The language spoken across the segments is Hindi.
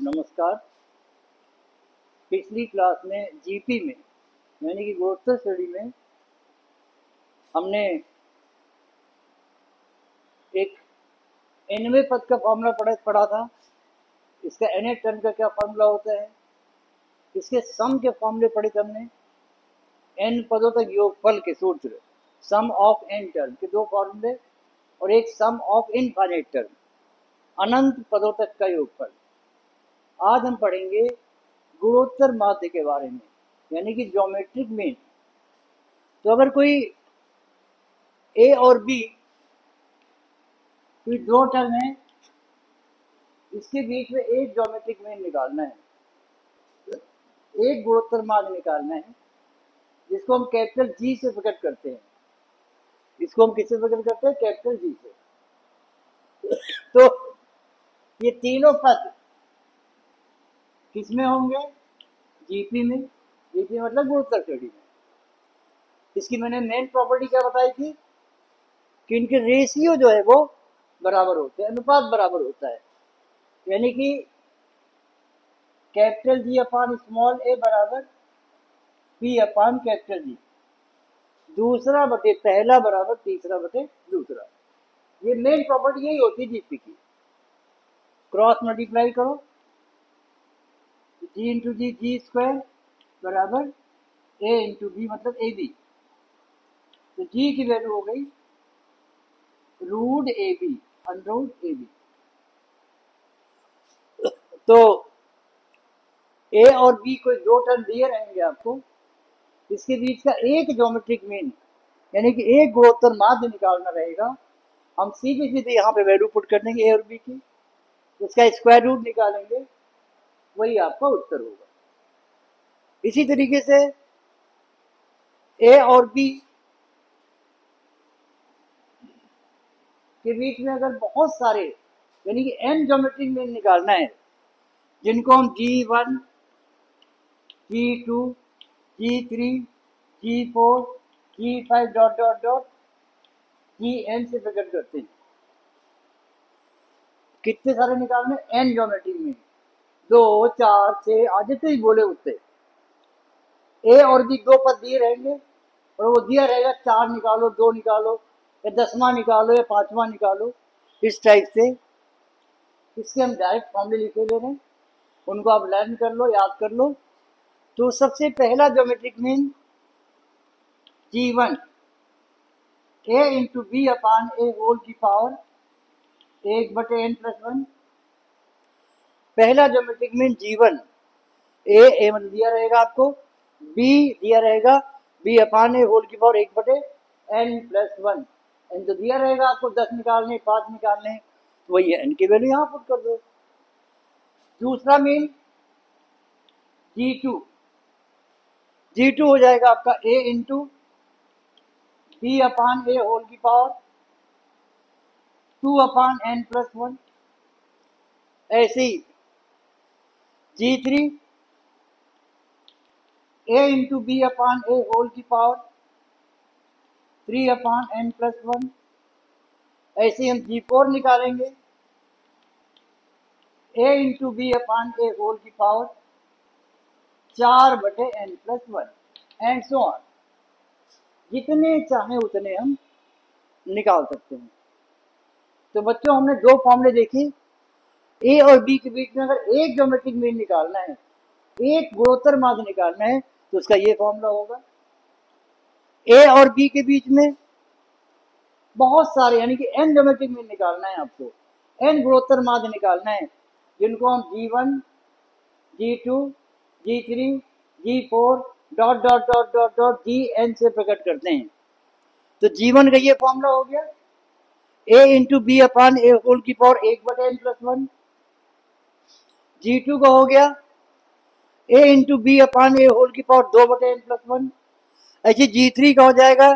नमस्कार। पिछली क्लास में जीपी में यानी कि गुणोत्तर श्रेणी में हमने एक nवें पद का फॉर्मूला पढ़ा था। इसका nth टर्म का क्या फॉर्मूला होता है, इसके सम के फॉर्मूले पढ़े थे हमने। n पदों तक योगफल के सूत्र, सम ऑफ n टर्म के दो फॉर्मूले, और एक सम ऑफ इनफाइनाइट टर्म, अनंत पदों तक का योगफल। आज हम पढ़ेंगे गुणोत्तर माध्य के बारे में, यानी कि ज्योमेट्रिक मीन। तो अगर कोई ए और बी कोई दो टर्म है, इसके बीच में एक ज्योमेट्रिक मीन निकालना है, एक गुणोत्तर माध्य निकालना है, जिसको हम कैपिटल जी से प्रकट करते हैं। इसको हम किससे प्रकट करते हैं? कैपिटल जी से। तो ये तीनों पद किसमें होंगे? जीपी में। जीपी मतलब गुणोत्तर श्रेणी में। इसकी मैंने मेन प्रॉपर्टी क्या बताई थी कि इनके रेशियो जो है वो बराबर होते हैं, अनुपात बराबर होता है। यानी कि कैपिटल जी अपान स्मॉल ए बराबर पी अपान कैपिटल जी, दूसरा बटे पहला बराबर तीसरा बटे दूसरा। ये मेन प्रॉपर्टी यही होती है जीपी की। क्रॉस मल्टीप्लाई करो, जी इंटू जी, जी स्क्वायर बराबर ए इंटू बी मतलब ए बी। तो जी की वैल्यू हो गई root A B, under root A B. तो ए और बी कोई दो टर्म दिए रहेंगे आपको, इसके बीच का एक ज्योमेट्रिक मीन यानी कि एक गुणोत्तर माध्य निकालना रहेगा। हम सीधे सीधे यहाँ पे वैल्यू पुट कर देंगे ए और बी की, उसका स्क्वायर रूट निकालेंगे, वही आपका उत्तर होगा। इसी तरीके से ए और बी के बीच में अगर बहुत सारे यानी कि n ज्योमेट्रिक मीन निकालना है, जिनको हम G1, G2, G3, G4, G5 dot dot dot Gn से प्रकट करते हैं। कितने सारे निकालने? n ज्योमेट्रिक मीन, 2, 4, 6 आज जितने ही बोले उतने। ए और बी दो पद दिए रहेंगे और वो दिया रहेगा 4 निकालो, 2 निकालो, या 10वां निकालो, या 5वां निकालो, इस टाइप से। इसके हम डायरेक्ट फॉर्मूले लिखे ले रहे हैं, उनको आप लर्न कर लो, याद कर लो। तो सबसे पहला ज्योमेट्रिक मीन G1 ए इंटू बी अपान ए होल की पावर 1/n+1। पहला ज्योमेट्रिक मीन G1 ए मतलब दिया रहेगा आपको, बी दिया रहेगा बी अपान ए होल की पावर 1/n+1। एन तो दिया रहेगा आपको 10 निकालने, 5 निकालने, तो वही एन की वैल्यू यहाँ पुट कर दो। दूसरा मीन G2 हो जाएगा आपका ए इंटू बी अपान ए होल की पावर 2/n+1। ऐसे ही G3 ए इंटू बी अपान ए होल की पावर 3/n+1। ऐसे हम G4 निकालेंगे, ए इंटू बी अपान ए होल की power 4/n+1 and so on. जितने चाहे उतने हम निकाल सकते हैं। तो बच्चों हमने दो फॉर्मूले देखे, ए और बी के बीच में अगर एक ज्योमेट्रिक मीन निकालना है, एक गुणोत्तर माध्य निकालना है, तो उसका ये फॉर्मूला होगा। ए और बी के बीच में बहुत सारे यानी कि n ज्योमेट्रिक मीन निकालना है आपको, n गुणोत्तर माध्य निकालना है, जिनको हम G1, G2, G3, G4 dot dot dot dot dot Gn से प्रकट करते हैं। तो G1 का ये फॉर्मूला हो गया ए इंटू बी अपान ए होल की पावर 1/n+1। G2 का हो गया ए इंटू बी अपान ए होल की पावर 2/n+1। ऐसे G3 का हो जाएगा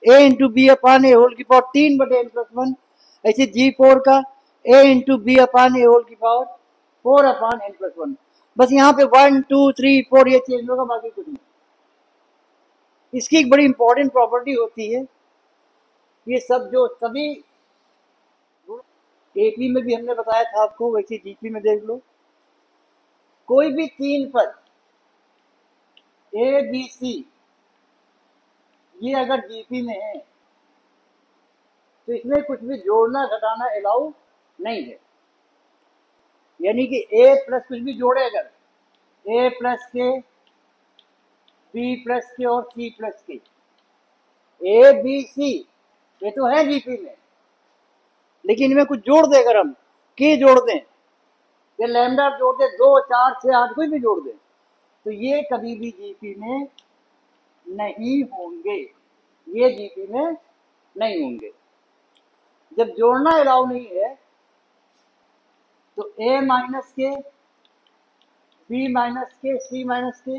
ए इंटू बी अपान ए होल की पावर 3/n+1। ऐसे G4 का ए इंटू बी अपान ए होल की पावर 4/n+1। बस यहाँ पे 1, 2, 3, 4 ये चेंज होगा, बाकी कुछ नहीं। इसकी एक बड़ी इंपॉर्टेंट प्रॉपर्टी होती है, ये सब जो सभी एपी में भी हमने बताया था आपको, वैसे जीपी में देख लो। कोई भी तीन पद ए बी सी ये अगर जीपी में है तो इसमें कुछ भी जोड़ना घटाना अलाउ नहीं है। यानी कि ए प्लस कुछ भी जोड़े, अगर ए प्लस के, बी प्लस के और सी प्लस के, ए बी सी ये तो है जीपी में, लेकिन इनमें कुछ जोड़ दे, अगर हम के जोड़ दें या लैम्डा जोड़ दें, 2 4 6 8 कोई भी जोड़ दें, तो ये कभी भी जीपी में नहीं होंगे, ये जीपी में नहीं होंगे। जब जोड़ना अलाउ नहीं है तो ए माइनस के, बी माइनस के, सी माइनस के,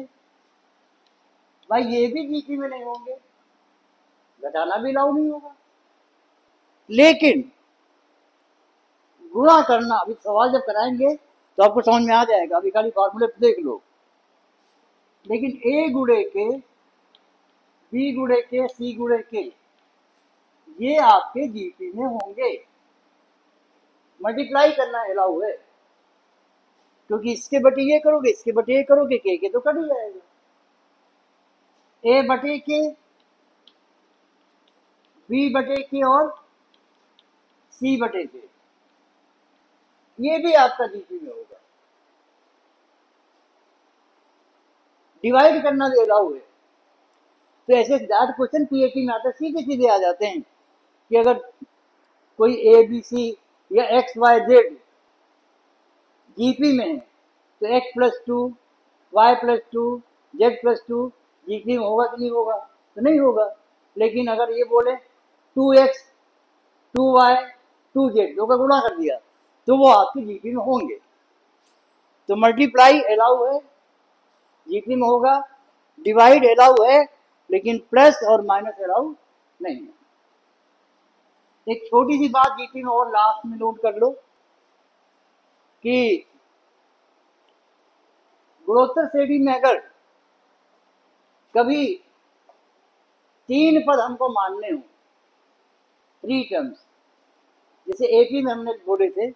भाई ये भी जीपी में नहीं होंगे, घटाना भी अलाउ नहीं होगा। लेकिन गुणा करना, अभी सवाल जब कराएंगे तो आपको समझ में आ जाएगा, अभी खाली फॉर्मूले देख लो। लेकिन ए गुणे के, बी गुणे के, सी गुणे के, ये आपके जीपी में होंगे। मल्टीप्लाई करना अलाउ है, क्योंकि इसके बटे ये करोगे, इसके बटे ये करोगे, के तो कट ही जाएगा। ए बटे के, बी बटे के और सी बटे के, ये भी आपका जीपी में होगा। डिवाइड करना भी अलाउ है। तो ऐसे दैट क्वेश्चन पीएटी में आता, सीधे सीधे आ जाते हैं कि अगर कोई ए बी सी या एक्स वाई जेड जीपी में है तो X plus two, Y plus two, Z plus two GP में होगा कि नहीं होगा? तो नहीं होगा। लेकिन अगर ये बोले 2x, 2y, 2z दो का गुणा कर दिया तो वो आपके जीपी में होंगे। तो मल्टीप्लाई अलाउ है, जीपी में होगा। डिवाइड अलाउ है, लेकिन प्लस और माइनस अलाउ नहीं है। एक छोटी सी बात जीपी में और लास्ट में नोट कर लो कि गुणोत्तर श्रेणी में अगर कभी 3 पद हमको मानने हो, 3 टर्म्स, जैसे एपी में हमने बोले थे,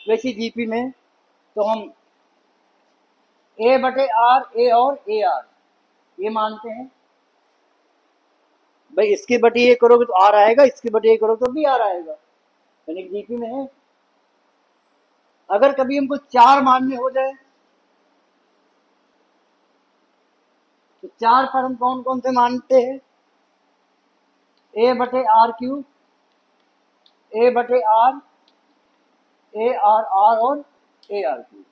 वैसे जीपी में तो हम ए बटे आर, ए और ए आर ये मानते हैं। भाई इसके बटे ये करोगे तो आर आएगा, इसके बटे ये करोगे तो भी आर आएगा, यानी जीपी में है। अगर कभी हमको 4 मानने हो जाए तो 4 पर हम कौन कौन से मानते हैं? ए बटे आर क्यूब, ए बटे आर, ए आर आर और ए आर क्यूब,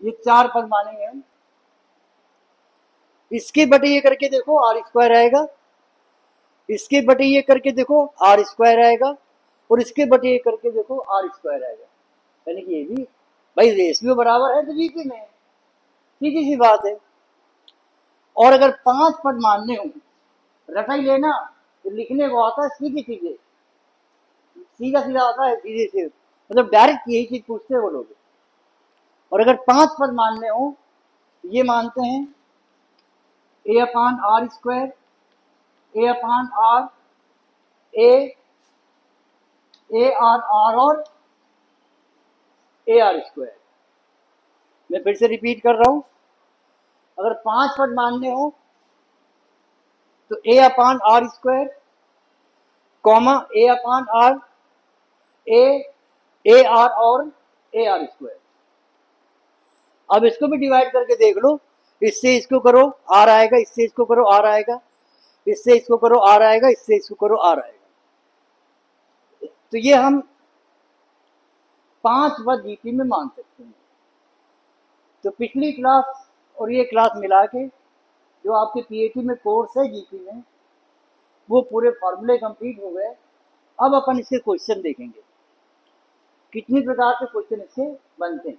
ये 4 पद मानेंगे हम। इसके बटे ये करके देखो आर स्क्वायर आएगा, इसके बटे ये करके देखो आर स्क्वायर आएगा, और इसके बटे ये करके देखो आर स्क्वायर आएगा। यानी कि ये भी भाई रेशियो बराबर है तो जीपी में, सीधी सी बात है। और अगर 5 पद मानने हो, रटा ही लेना, तो लिखने को आता है सीधे सीधे, सीधा सीधा आता है, सीधे से, मतलब डायरेक्ट यही चीज पूछते हैं वो लोग। और अगर 5 पद मानने हो, ये मानते हैं A upon R square, A upon R, A R R और ए आर स्क्वायर। मैं फिर से रिपीट कर रहा हूं, अगर 5 पद मानने हो तो A upon R square, comma A upon R, A R और ए आर स्क्वायर। अब इसको भी डिवाइड करके देख लो, इससे इसको करो आर आएगा, इससे इसको करो आर आएगा, इससे इसको करो आर आएगा, इससे इसको करो आर आएगा। तो ये हम 5 पद जीपी में मान सकते हैं। तो पिछली क्लास और ये क्लास मिला के जो आपके पीएटी में कोर्स है जीपी में, वो पूरे फॉर्मूले कंप्लीट हो गए। अब अपन इसके क्वेश्चन देखेंगे, कितनी प्रकार के क्वेश्चन इससे बनते हैं।